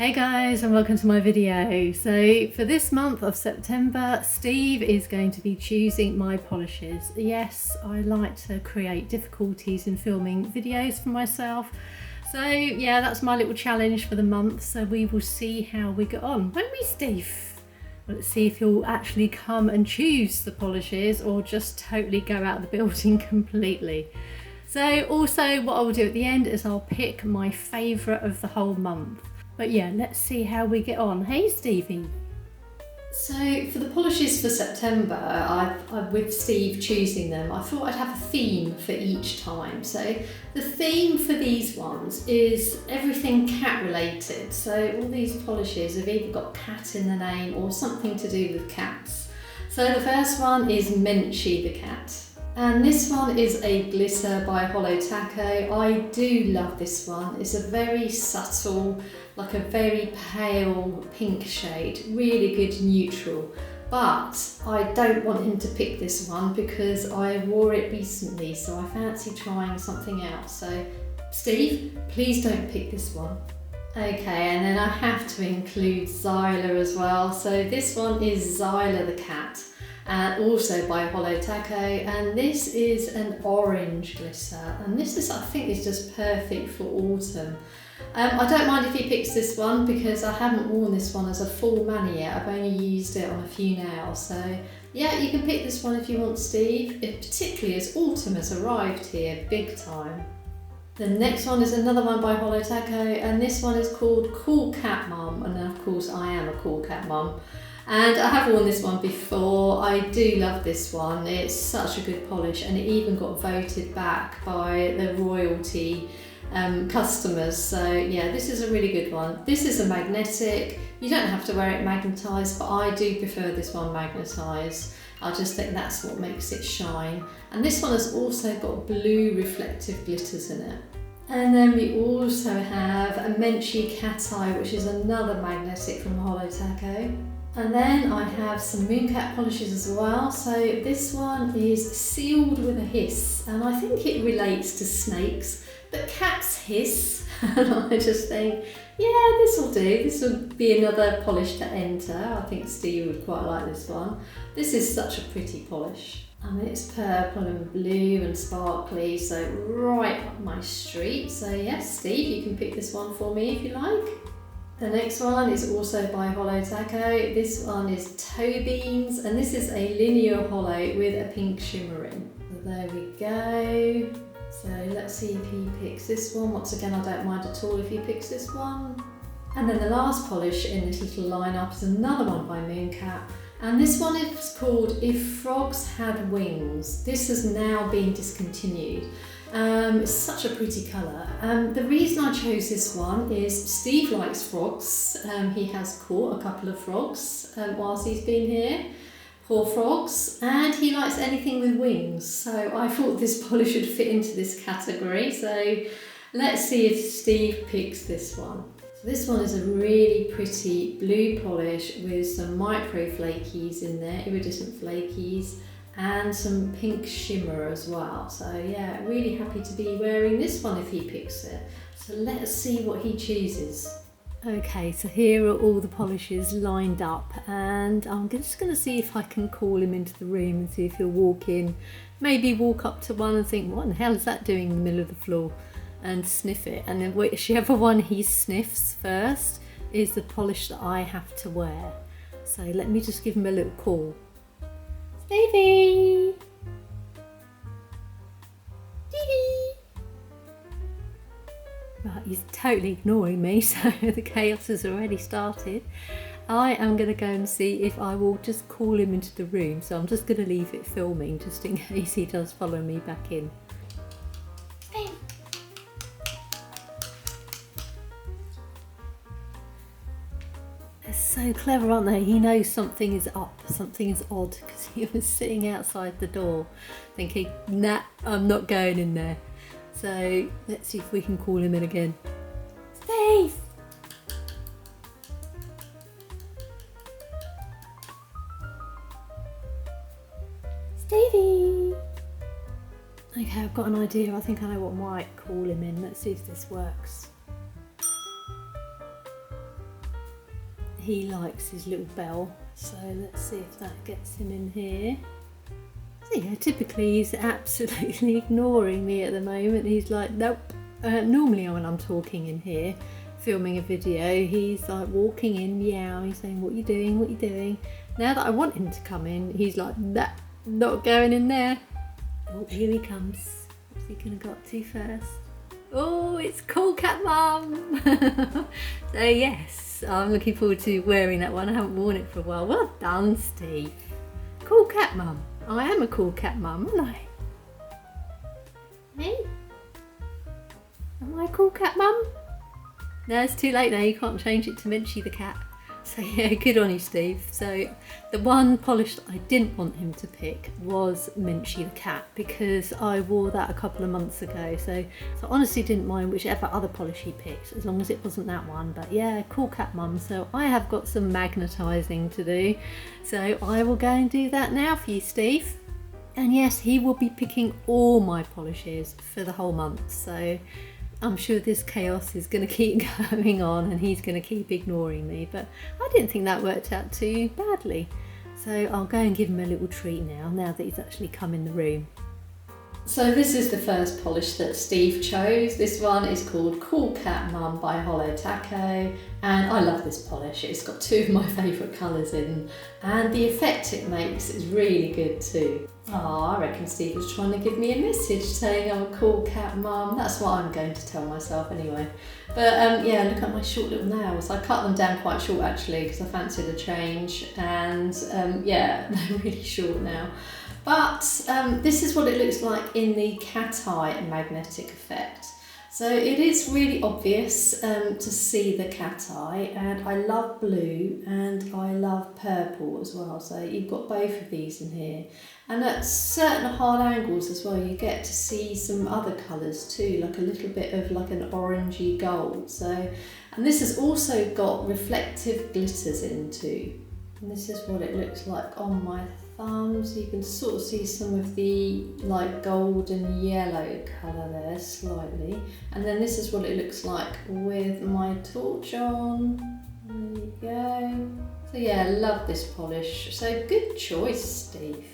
Hey guys, and welcome to my video. So for this month of September, Steve is going to be choosing my polishes. Yes, I like to create difficulties in filming videos for myself. So yeah, that's my little challenge for the month. So we will see how we get on. Won't we, Steve? Let's see if he'll actually come and choose the polishes or just totally go out of the building completely. So also what I will do at the end is I'll pick my favourite of the whole month. But yeah, let's see how we get on. Hey Stevie. So for the polishes for September, with Steve choosing them, I thought I'd have a theme for each time. So the theme for these ones is everything cat related. So all these polishes have either got cat in the name or something to do with cats. So the first one is Menchie the cat. And this one is a glitter by Holo Taco. I do love this one. It's a very subtle, like a very pale pink shade, really good neutral. But I don't want him to pick this one because I wore it recently, so I fancy trying something else. So Steve, please don't pick this one. Okay, and then I have to include Zyla as well. So this one is Zyla the cat. And also by Holo Taco, and this is an orange glitter, and this is, I think, is just perfect for autumn. I don't mind if he picks this one because I haven't worn this one as a full mani yet. I've only used it on a few nails, so yeah, you can pick this one if you want, Steve, particularly as autumn has arrived here big time. The next one is another one by Holo Taco, and this one is called Cool Cat Mum, and of course I am a cool cat mum. And I have worn this one before. I do love this one. It's such a good polish, and it even got voted back by the royalty customers. So yeah, this is a really good one. This is a magnetic. You don't have to wear it magnetised, but I do prefer this one magnetised. I just think that's what makes it shine. And this one has also got blue reflective glitters in it. And then we also have a Menchie Cat Eye, which is another magnetic from Holo Taco. And then I have some Mooncat polishes as well. So this one is Sealed with a Hiss, and I think it relates to snakes, but cats hiss. And I just think, yeah, this will do. This will be another polish to enter. I think Steve would quite like this one. This is such a pretty polish. I mean, it's purple and blue and sparkly, so right up my street. So yes, Steve, you can pick this one for me if you like. The next one is also by Holo Taco. This one is Toe Beans, and this is a linear holo with a pink shimmer in. So there we go. So let's see if he picks this one. Once again, I don't mind at all if he picks this one. And then the last polish in this little lineup is another one by Mooncat. And this one is called If Frogs Had Wings. This has now been discontinued. It's such a pretty colour. The reason I chose this one is Steve likes frogs. He has caught a couple of frogs whilst he's been here. Poor frogs. And he likes anything with wings. So I thought this polish would fit into this category. So let's see if Steve picks this one. So this one is a really pretty blue polish with some micro flakies in there, iridescent flakies, and some pink shimmer as well. So yeah, really happy to be wearing this one if he picks it. So let's see what he chooses. Okay, so here are all the polishes lined up, and I'm just going to see if I can call him into the room and see if he'll walk in, maybe walk up to one and think, what the hell is that doing in the middle of the floor, and sniff it. And then whichever one he sniffs first is the polish that I have to wear. So let me just give him a little call. Stevie! Stevie! Right, he's totally ignoring me, so the chaos has already started. I am going to go and see if I will just call him into the room, so I'm just going to leave it filming just in case he does follow me back in. So clever, aren't they? He knows something is up, something is odd, because he was sitting outside the door thinking, nah, I'm not going in there. So let's see if we can call him in again. Steve! Stevie! Okay, I've got an idea. I think I know what might call him in. Let's see if this works. he likes his little bell, so let's see if that gets him in here. So yeah, typically he's absolutely ignoring me at the moment. He's like, nope. Normally when I'm talking in here, filming a video, he's like walking in, meowing, saying, what you doing, what you doing? Now that I want him to come in, he's like, nah, not going in there. Oh, here he comes. What's he gonna go up to first? Oh, it's Cool Cat Mum. So yes, I'm looking forward to wearing that one. I haven't worn it for a while. Well done, Steve. Cool Cat Mum. I am a cool cat mum, aren't I? Hey? Am I a cool cat mum? No, it's too late now. You can't change it to Minchie the cat. So yeah, good on you, Steve. So the one polish that I didn't want him to pick was Minchie the cat, because I wore that a couple of months ago. So I honestly didn't mind whichever other polish he picked, as long as it wasn't that one. But yeah, cool cat mum. So I have got some magnetising to do. So I will go and do that now for you, Steve. And yes, he will be picking all my polishes for the whole month. So I'm sure this chaos is going to keep going on and he's going to keep ignoring me, but I didn't think that worked out too badly. So I'll go and give him a little treat now that he's actually come in the room. So this is the first polish that Steve chose. This one is called Cool Cat Mum by Holo Taco, and I love this polish. It's got two of my favourite colours in, and the effect it makes is really good too. Oh, I reckon Steve was trying to give me a message saying I'm a cool cat mum. That's what I'm going to tell myself anyway. But yeah, look at my short little nails. I cut them down quite short actually because I fancied a change, and yeah, they're really short now. But this is what it looks like in the cat eye magnetic effect. So it is really obvious to see the cat eye, and I love blue and I love purple as well. So you've got both of these in here. And at certain hard angles as well, you get to see some other colours too, like a little bit of like an orangey gold. So, and this has also got reflective glitters in too. And this is what it looks like on my thumb, so you can sort of see some of the like golden yellow colour there slightly. And then this is what it looks like with my torch on. There you go. So yeah, I love this polish. So good choice, Steve.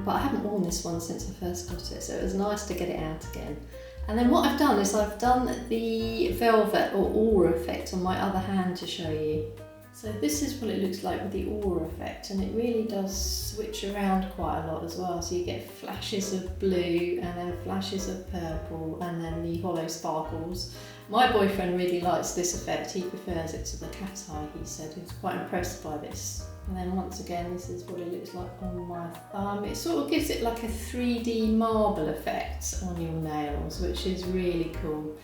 But I haven't worn this one since I first got it, so it was nice to get it out again. And then what I've done is I've done the velvet or aura effect on my other hand to show you. So this is what it looks like with the aura effect, and it really does switch around quite a lot as well. So you get flashes of blue and then flashes of purple and then the hollow sparkles. My boyfriend really likes this effect. He prefers it to the cat eye, he said. He was quite impressed by this. And then once again, this is what it looks like on my thumb. It sort of gives it like a 3D marble effect on your nails, which is really cool.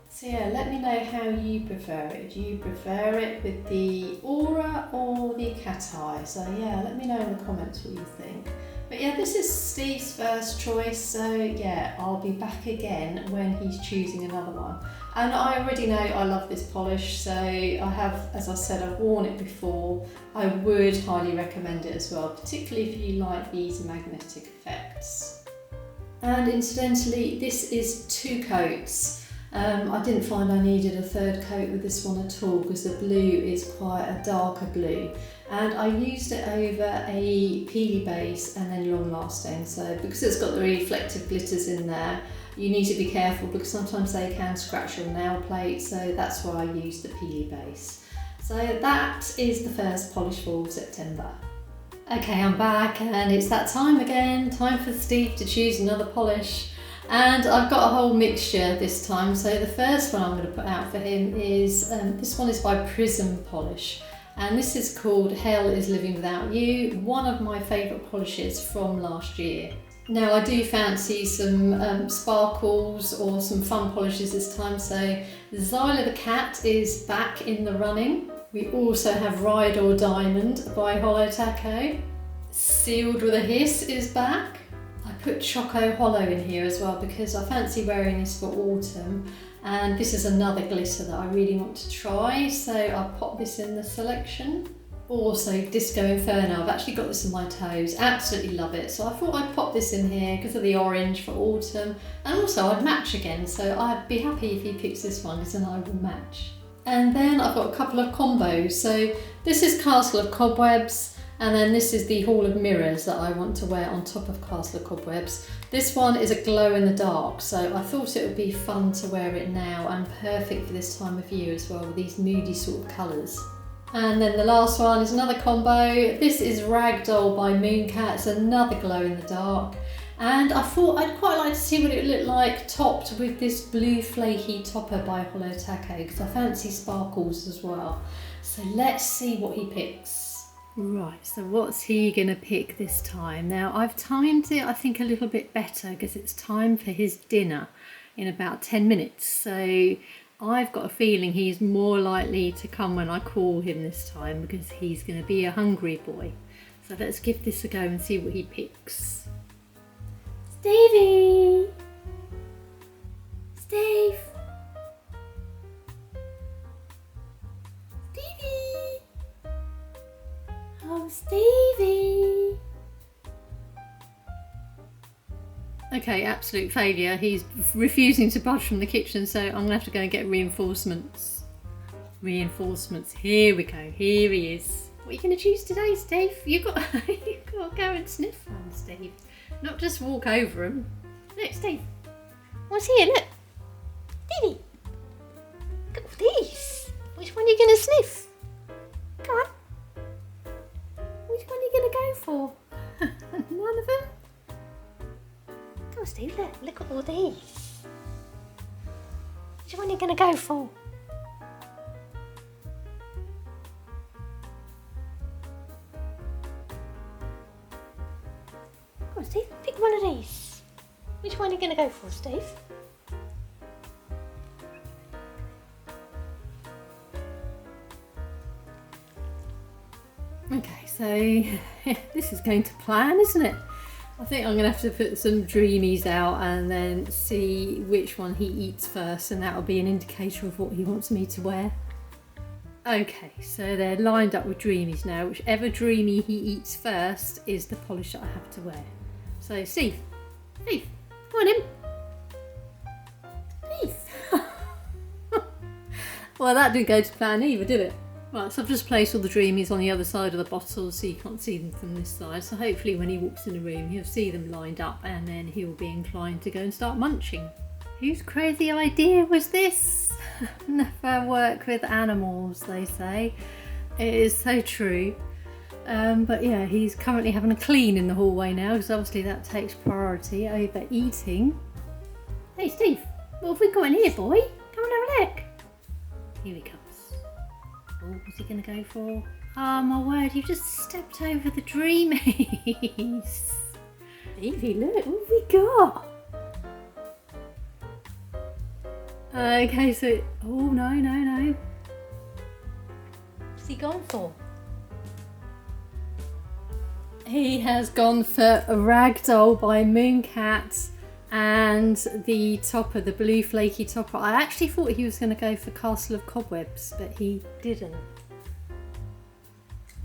So yeah, let me know how you prefer it. Do you prefer it with the aura or the cat eye? So yeah, let me know in the comments what you think. But yeah, this is Steve's first choice, so yeah, I'll be back again when he's choosing another one. And I already know I love this polish, so I have, as I said, I've worn it before. I would highly recommend it as well, particularly if you like these magnetic effects. And incidentally, this is 2 coats. I didn't find I needed a third coat with this one at all because the blue is quite a darker blue, and I used it over a peely base and then long lasting. So because it's got the reflective glitters in there, you need to be careful because sometimes they can scratch your nail plate, so that's why I used the peely base. So that is the first polish for September. Okay, I'm back and it's that time again, time for Steve to choose another polish. And I've got a whole mixture this time. So the first one I'm going to put out for him is, this one is by Prism Polish. And this is called Hell is Living Without You, one of my favourite polishes from last year. Now I do fancy some sparkles or some fun polishes this time. So Zyla the Cat is back in the running. We also have Ride or Diamond by Holo Taco. Sealed with a Hiss is back. I put Choco Hollow in here as well because I fancy wearing this for autumn, and this is another glitter that I really want to try, so I'll pop this in the selection. Also Disco Inferno, I've actually got this on my toes, absolutely love it, so I thought I'd pop this in here because of the orange for autumn, and also I'd match again, so I'd be happy if he picks this one because then I will match. And then I've got a couple of combos. So this is Castle of Cobwebs, and then this is the Hall of Mirrors that I want to wear on top of Castle of Cobwebs. This one is a glow in the dark, so I thought it would be fun to wear it now and perfect for this time of year as well, with these moody sort of colours. And then the last one is another combo. This is Ragdoll by Mooncat. It's another glow in the dark. And I thought I'd quite like to see what it would look like topped with this blue flaky topper by Holo Taco, because I fancy sparkles as well. So let's see what he picks. Right, so what's he going to pick this time? Now I've timed it I think a little bit better because it's time for his dinner in about 10 minutes. So I've got a feeling he's more likely to come when I call him this time because he's going to be a hungry boy. So let's give this a go and see what he picks. Stevie! Steve! Stevie! Oh, Stevie! Okay, absolute failure. He's refusing to budge from the kitchen, so I'm going to have to go and get reinforcements. Reinforcements. Here we go. Here he is. What are you going to choose today, Steve? You've got to go and sniff one, Steve. Not just walk over him. Look, Steve. What's here? Look. Stevie. Look at all these. Which one are you going to sniff? Come on. Which one are you going to go for? None of them? Come on, Steve. Look at all these. Which one are you going to go for? Come on, Steve, pick one of these. Which one are you going to go for, Steve? Okay, so this is going to plan, isn't it? I think I'm going to have to put some dreamies out and then see which one he eats first, and that'll be an indicator of what he wants me to wear. Okay, so they're lined up with dreamies now. Whichever dreamy he eats first is the polish that I have to wear. So Steve, come on in. Steve. Well, that didn't go to plan either, did it? Right, so I've just placed all the dreamies on the other side of the bottle so you can't see them from this side. So hopefully when he walks in the room, he'll see them lined up and then he'll be inclined to go and start munching. Whose crazy idea was this? Never work with animals, they say. It is so true. But yeah, he's currently having a clean in the hallway now because obviously that takes priority over eating. Hey Steve, what have we got in here, boy? Come and have a look. Here he comes. Oh, what's he going to go for? Oh my word, you've just stepped over the dreamies. Stevie, look, what have we got? Okay, so, oh no. What's he gone for? He has gone for a Ragdoll by Mooncat and the topper, the blue flaky topper. I actually thought he was going to go for Castle of Cobwebs, but he didn't.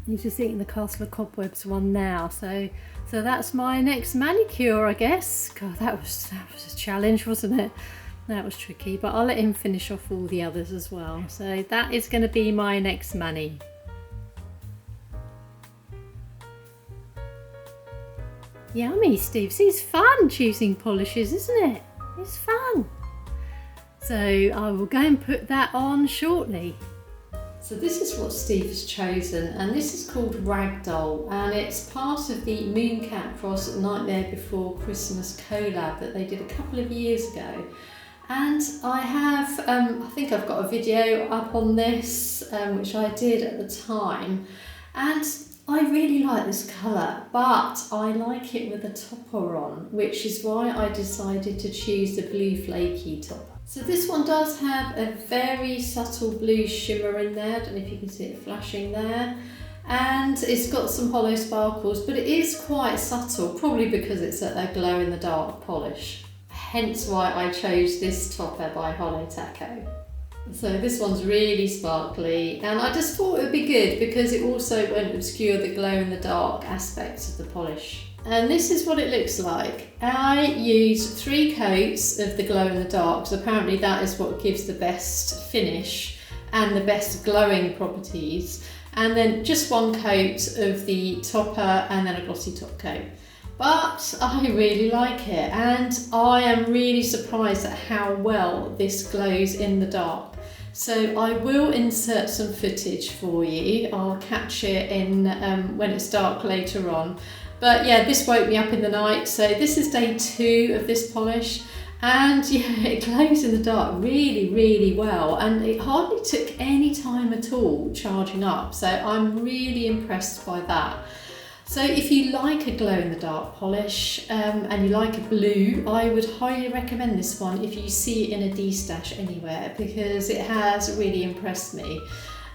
He's just eating the Castle of Cobwebs one now. So that's my next manicure, I guess. God, that was a challenge, wasn't it? That was tricky, but I'll let him finish off all the others as well. So that is going to be my next mani. Yummy, Steve. See, it's fun choosing polishes, isn't it? It's fun. So I will go and put that on shortly. So this is what Steve has chosen, and this is called Ragdoll, and it's part of the Mooncat Cross Nightmare Before Christmas collab that they did a couple of years ago. And I have, I think I've got a video up on this, which I did at the time, and I really like this colour, but I like it with a topper on, which is why I decided to choose the blue flaky topper. So this one does have a very subtle blue shimmer in there. I don't know if you can see it flashing there. And it's got some hollow sparkles, but it is quite subtle, probably because it's a glow in the dark polish. Hence why I chose this topper by Holo Taco. So this one's really sparkly, and I just thought it would be good because it also won't obscure the glow in the dark aspects of the polish. And this is what it looks like. I used 3 coats of the glow in the dark, so apparently that is what gives the best finish. and the best glowing properties, and then just one coat of the topper and then a glossy top coat. But I really like it, and I am really surprised at how well this glows in the dark. So I will insert some footage for you. I'll catch it in when it's dark later on. But yeah, this woke me up in the night. So this is day 2 of this polish, and yeah, it glows in the dark really, really well, and it hardly took any time at all charging up. So I'm really impressed by that. So if you like a glow in the dark polish and you like a blue, I would highly recommend this one if you see it in a D-stash anywhere, because it has really impressed me.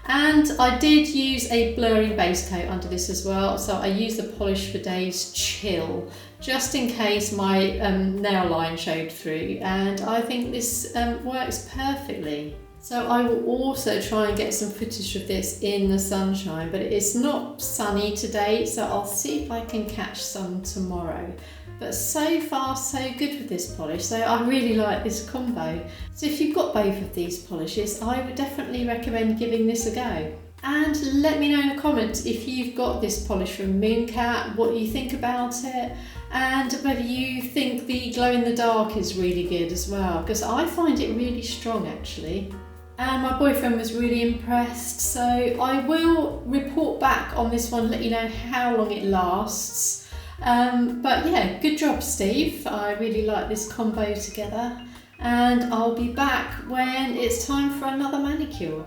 And I did use a blurring base coat under this as well, so I used the Polish for Days Chill just in case my nail line showed through, and I think this works perfectly. So I will also try and get some footage of this in the sunshine, but it's not sunny today, so I'll see if I can catch some tomorrow. But so far so good with this polish, so I really like this combo. So if you've got both of these polishes, I would definitely recommend giving this a go. And let me know in the comments if you've got this polish from Mooncat, what you think about it, and whether you think the glow in the dark is really good as well, because I find it really strong actually. And my boyfriend was really impressed, so I will report back on this one, let you know how long it lasts. But yeah, good job Steve, I really like this combo together, and I'll be back when it's time for another manicure.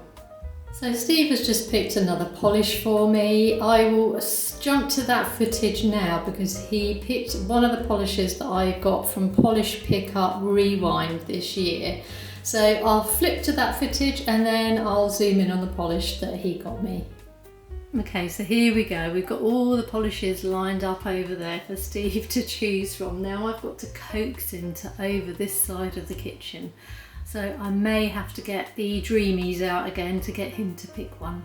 So Steve has just picked another polish for me. I will jump to that footage now because he picked one of the polishes that I got from Polish Pickup Rewind this year. So I'll flip to that footage and then I'll zoom in on the polish that he got me. Okay, so here we go. We've got all the polishes lined up over there for Steve to choose from. Now I've got to coax him to over this side of the kitchen. So I may have to get the Dreamies out again to get him to pick one.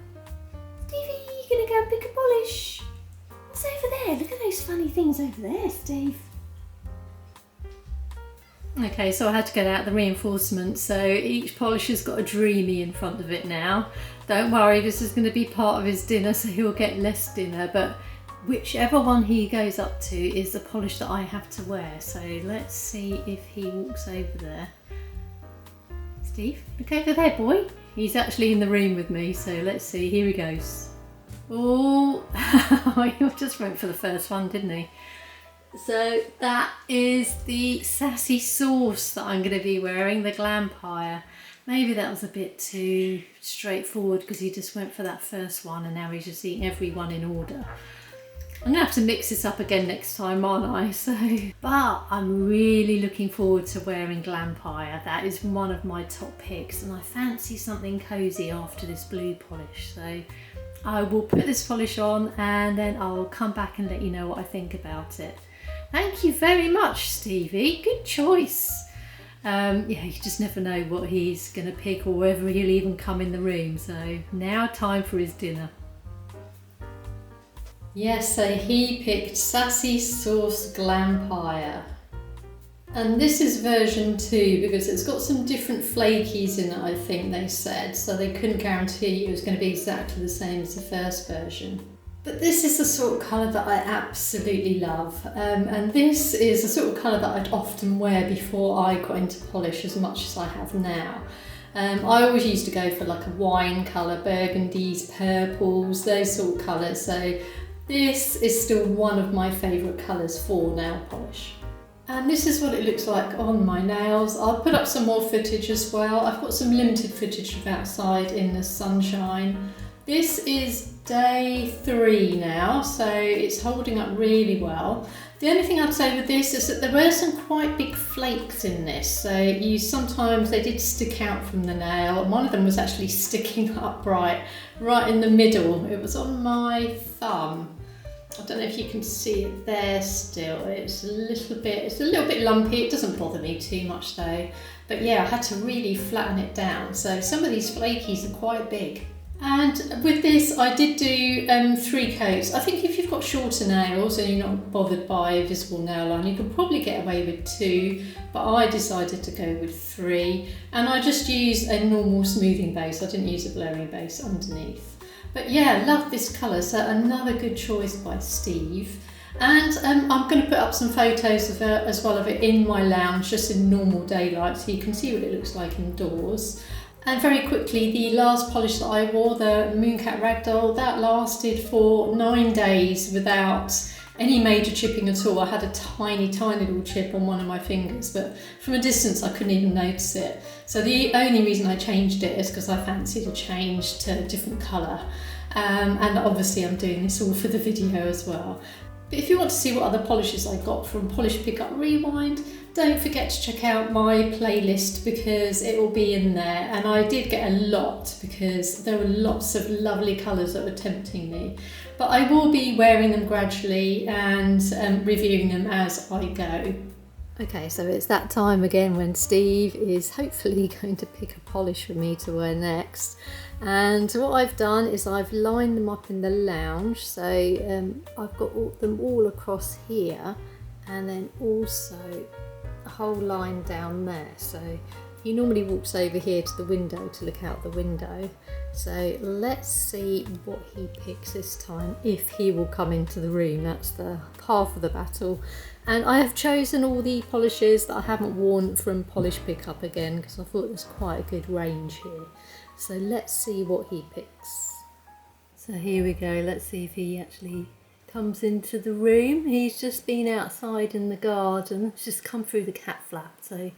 Stevie, you're gonna go and pick a polish. What's over there? Look at those funny things over there, Steve. Okay, so I had to get out the reinforcements, so each polish has got a Dreamy in front of it now. Don't worry, this is going to be part of his dinner, so he'll get less dinner, but whichever one he goes up to is the polish that I have to wear. So let's see if he walks over there. Steve, look over there, boy. He's actually in the room with me, so let's see, here he goes. Oh, he just went for the first one, didn't he? So that is the Sassy Sauce that I'm going to be wearing, the Glampire. Maybe that was a bit too straightforward because he just went for that first one and now he's just eating every one in order. I'm going to have to mix this up again next time, aren't I? But I'm really looking forward to wearing Glampire. That is one of my top picks, and I fancy something cosy after this blue polish. So I will put this polish on and then I'll come back and let you know what I think about it. Thank you very much, Stevie. Good choice. Yeah, you just never know what he's going to pick or whether he'll even come in the room. So now time for his dinner. Yes, so he picked Sassy Sauce Glampire. And this is version 2 because it's got some different flakies in it, I think they said. So they couldn't guarantee it was going to be exactly the same as the first version. But this is the sort of colour that I absolutely love, and this is the sort of colour that I'd often wear before I got into polish as much as I have now. I always used to go for like a wine colour, burgundies, purples, those sort of colours, so this is still one of my favourite colours for nail polish. And this is what it looks like on my nails. I'll put up some more footage as well. I've got some limited footage of outside in the sunshine. This is day 3 now, so it's holding up really well. The only thing I'd say with this is that there were some quite big flakes in this, so sometimes they did stick out from the nail. One of them was actually sticking upright, right in the middle. It was on my thumb. I don't know if you can see it there still. It's a little bit lumpy. It doesn't bother me too much though. But yeah, I had to really flatten it down. So some of these flakies are quite big. And with this, I did do 3 coats. I think if you've got shorter nails and you're not bothered by a visible nail line, you can probably get away with 2, but I decided to go with 3. And I just used a normal smoothing base. I didn't use a blurring base underneath. But yeah, love this colour. So another good choice by Steve. And I'm going to put up some photos of it as well of it in my lounge, just in normal daylight, so you can see what it looks like indoors. And very quickly, the last polish that I wore, the Mooncat Ragdoll, that lasted for 9 days without any major chipping at all. I had a tiny little chip on one of my fingers, but from a distance I couldn't even notice it. So the only reason I changed it is because I fancied a change to a different colour. And obviously I'm doing this all for the video as well. But if you want to see what other polishes I got from Polish Pickup Rewind, don't forget to check out my playlist because it will be in there. And I did get a lot because there were lots of lovely colours that were tempting me. But I will be wearing them gradually and reviewing them as I go. Okay, so it's that time again when Steve is hopefully going to pick a polish for me to wear next. And what I've done is I've lined them up in the lounge, so I've got them all across here, and then also a whole line down there. So he normally walks over here to the window to look out the window. So let's see what he picks this time, if he will come into the room. That's the half of the battle. And I have chosen all the polishes that I haven't worn from Polish Pickup again, because I thought there's quite a good range here. So let's see what he picks. So here we go, let's see if he actually comes into the room. He's just been outside in the garden, he's just come through the cat flap, so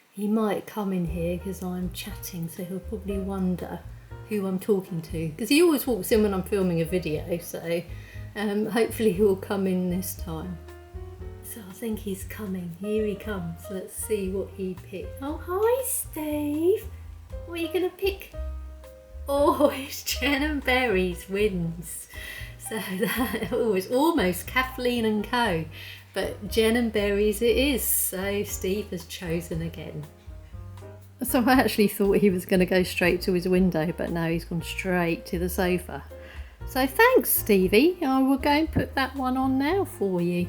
he might come in here because I'm chatting, so he'll probably wonder who I'm talking to, because he always walks in when I'm filming a video, so hopefully he'll come in this time. So I think he's coming, here he comes, let's see what he picked. Oh, hi Steve! What are you going to pick? Oh, it's Jen & Berries wins. So that was almost Kathleen and Co. But Jen & Berries it is. So Steve has chosen again. So I actually thought he was going to go straight to his window, but no, he's gone straight to the sofa. So thanks, Stevie. I will go and put that one on now for you.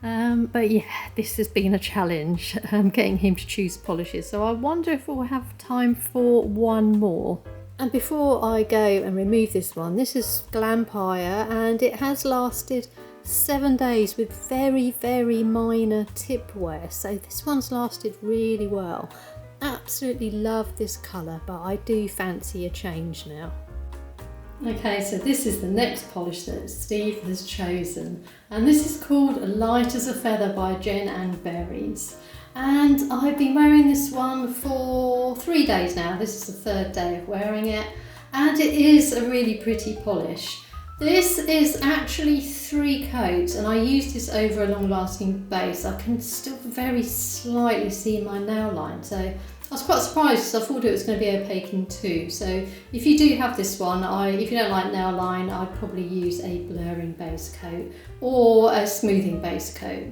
But yeah, this has been a challenge, getting him to choose polishes. So I wonder if we'll have time for one more. And before I go and remove this one, this is Glampire, and it has lasted 7 days with very minor tip wear. So this one's lasted really well. Absolutely love this colour, but I do fancy a change now. Okay, so this is the next polish that Steve has chosen, and this is called Light as a Feather by Jen & Berries. And I've been wearing this one for 3 days now. This is the 3rd day of wearing it, and it is a really pretty polish. This is actually 3 coats, and I used this over a long-lasting base. I can still very slightly see my nail line, so I was quite surprised because I thought it was going to be opaque in 2. So if you do have this one, if you don't like nail line, I'd probably use a blurring base coat or a smoothing base coat.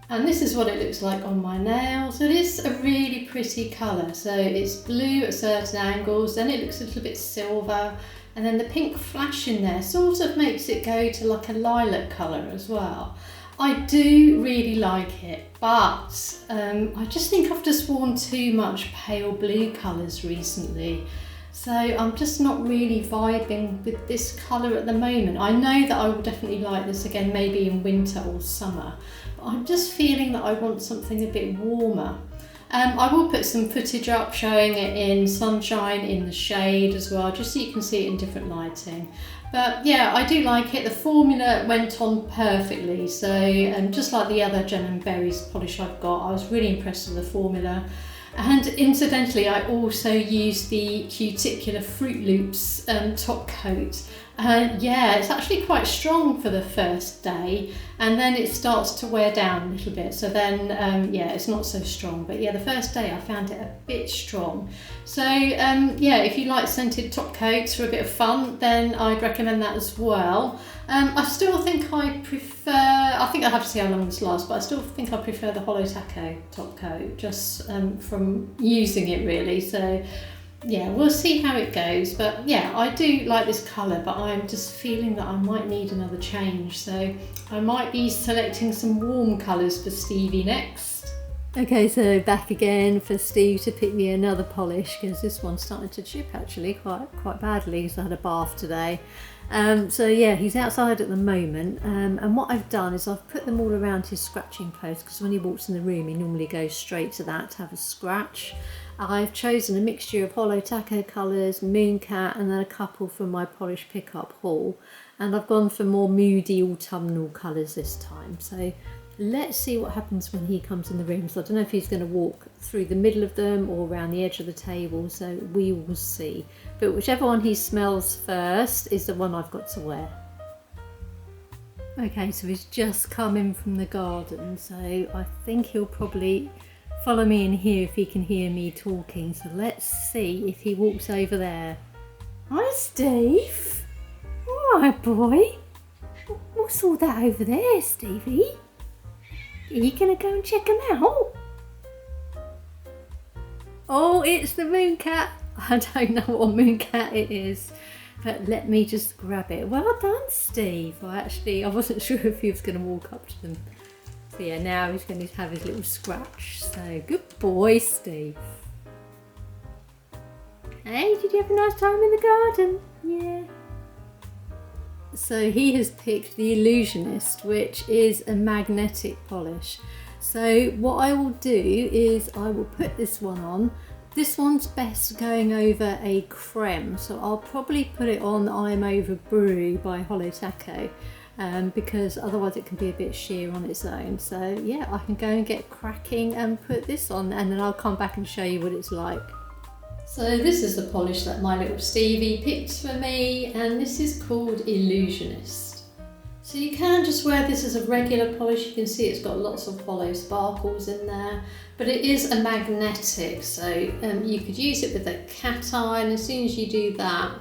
And this is what it looks like on my nails. It is a really pretty colour. So it's blue at certain angles, then it looks a little bit silver, and then the pink flash in there sort of makes it go to like a lilac colour as well. I do really like it, but I just think I've just worn too much pale blue colours recently. So I'm just not really vibing with this colour at the moment. I know that I will definitely like this again, maybe in winter or summer, but I'm just feeling that I want something a bit warmer. I will put some footage up showing it in sunshine, in the shade as well, just so you can see it in different lighting. But yeah, I do like it. The formula went on perfectly. So just like the other Jen & Berries polish I've got, I was really impressed with the formula. And incidentally, I also used the Cuticular Fruit Loops top coat. Yeah, it's actually quite strong for the first day, and then it starts to wear down a little bit. So then, yeah, it's not so strong. But yeah, the first day I found it a bit strong. So yeah, if you like scented top coats for a bit of fun, then I'd recommend that as well. I still think I prefer, I think I'll have to see how long this lasts, but I still think I prefer the Holo Taco top coat, just from using it really. So Yeah, we'll see how it goes, but yeah, I do like this colour, but I'm just feeling that I might need another change, so I might be selecting some warm colours for Stevie next. Okay, so back again for Steve to pick me another polish, because this one's starting to chip actually quite badly because I had a bath today. So yeah, he's outside at the moment, and what I've done is I've put them all around his scratching post, because when he walks in the room he normally goes straight to that to have a scratch. I've chosen a mixture of Holo Taco colours, Mooncat, and then a couple from my polish pickup haul, and I've gone for more moody autumnal colours this time. So let's see what happens when he comes in the room. So I don't know if he's going to walk through the middle of them or around the edge of the table, so we will see. But whichever one he smells first is the one I've got to wear. Okay, so he's just come in from the garden, so I think he'll probably follow me in here if he can hear me talking. So let's see if he walks over there. Hi Steve! Alright boy! What's all that over there, Stevie? Are you gonna go and check him out? Oh, it's the Mooncat! I don't know what Mooncat it is, but let me just grab it. Well done, Steve. I wasn't sure if he was going to walk up to them. So yeah, now he's going to have his little scratch. So good boy, Steve. Hey, did you have a nice time in the garden? Yeah. So he has picked the Illusionist, which is a magnetic polish. So what I will do is I will put this one on. This one's best going over a creme, so I'll probably put it on I'm Over Brew by Holo Taco, because otherwise it can be a bit sheer on its own. So yeah, I can go and get cracking and put this on, and then I'll come back and show you what it's like. So this is the polish that my little Stevie picked for me, and this is called Illusionist. So you can just wear this as a regular polish. You can see it's got lots of hollow sparkles in there, but it is a magnetic, so you could use it with a cat eye, and as soon as you do that,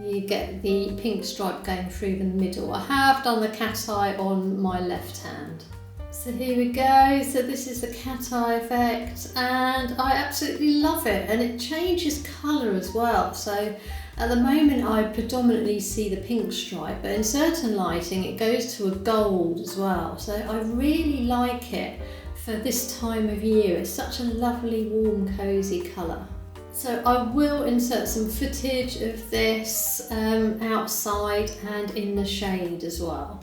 you get the pink stripe going through the middle. I have done the cat eye on my left hand. So here we go, so this is the cat eye effect, and I absolutely love it, and it changes colour as well. So at the moment I predominantly see the pink stripe, but in certain lighting it goes to a gold as well. So I really like it for this time of year. It's such a lovely, warm, cosy colour. So I will insert some footage of this outside and in the shade as well.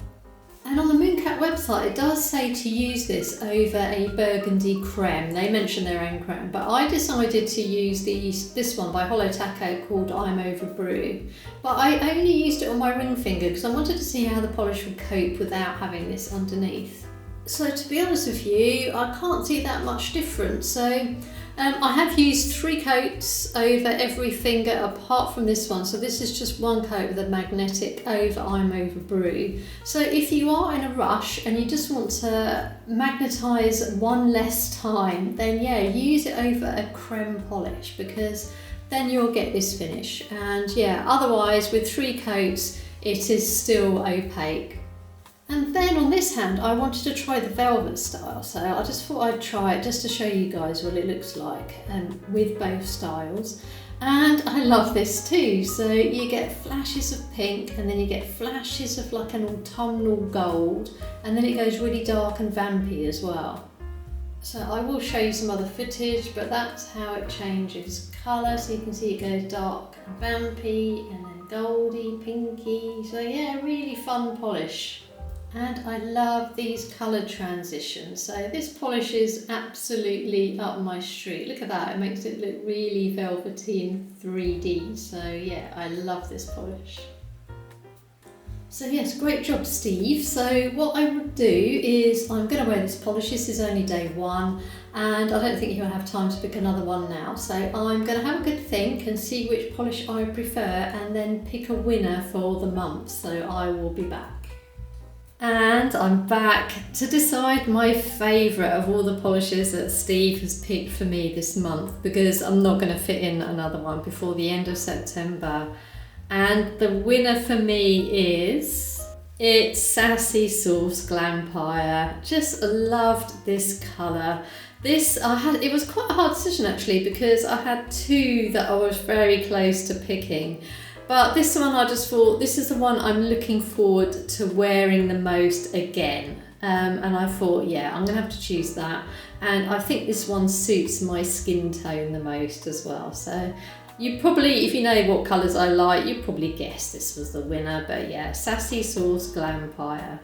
And on the Mooncat website it does say to use this over a burgundy creme. They mention their own creme, but I decided to use this one by Holo Taco called I'm Over Brew. But I only used it on my ring finger because I wanted to see how the polish would cope without having this underneath. So to be honest with you, I can't see that much difference. So I have used 3 coats over every finger apart from this one. So this is just 1 coat with a magnetic over I'm Over Brew. So if you are in a rush and you just want to magnetise one less time, then yeah, use it over a creme polish, because then you'll get this finish. And yeah, otherwise with 3 coats, it is still opaque. And then on this hand, I wanted to try the velvet style, so I just thought I'd try it just to show you guys what it looks like with both styles. And I love this too, so you get flashes of pink, and then you get flashes of like an autumnal gold, and then it goes really dark and vampy as well. So I will show you some other footage, but that's how it changes colour. So you can see it goes dark and vampy, and then goldy, pinky. So yeah, really fun polish. And I love these colour transitions. So this polish is absolutely up my street. Look at that, it makes it look really velvety in 3D. So yeah, I love this polish. So yes, great job, Steve. So what I would do is I'm going to wear this polish. This is only day 1, and I don't think you'll have time to pick another one now. So I'm going to have a good think and see which polish I prefer, and then pick a winner for the month. So I will be back. And I'm back to decide my favourite of all the polishes that Steve has picked for me this month, because I'm not going to fit in another one before the end of September. And the winner for me is It's Sassy Sauce Glampire. Just loved this colour. It was quite a hard decision actually, because I had two that I was very close to picking. But this one I just thought, this is the one I'm looking forward to wearing the most again. And I thought, yeah, I'm going to have to choose that. And I think this one suits my skin tone the most as well. So you probably, if you know what colours I like, you probably guessed this was the winner. But yeah, Sassy Sauce Glampire.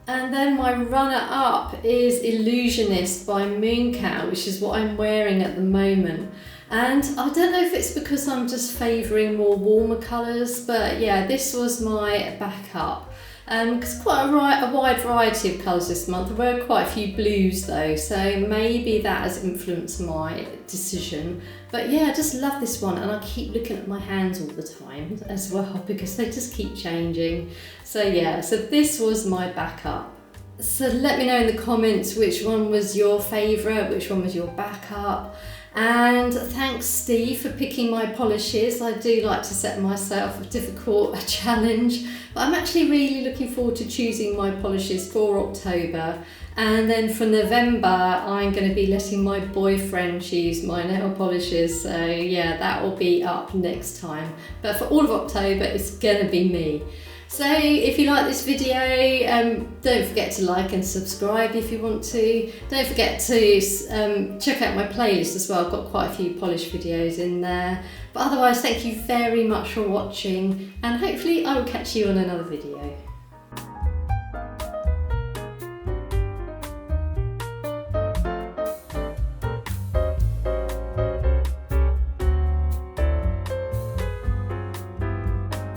And then my runner-up is Illusionist by Mooncow, which is what I'm wearing at the moment. And I don't know if it's because I'm just favouring more warmer colours, but yeah, this was my backup. Because quite a wide variety of colours this month. There were quite a few blues though, so maybe that has influenced my decision. But yeah, I just love this one, and I keep looking at my hands all the time as well because they just keep changing. So yeah, so this was my backup. So let me know in the comments which one was your favourite, which one was your backup. And thanks Steve for picking my polishes. I do like to set myself a difficult challenge, but I'm actually really looking forward to choosing my polishes for October. And then for November, I'm going to be letting my boyfriend choose my nail polishes. So yeah, that will be up next time. But for all of October, it's going to be me. So if you like this video, don't forget to like and subscribe if you want to. Don't forget to check out my playlist as well. I've got quite a few polish videos in there. But otherwise, thank you very much for watching, and hopefully I will catch you on another video.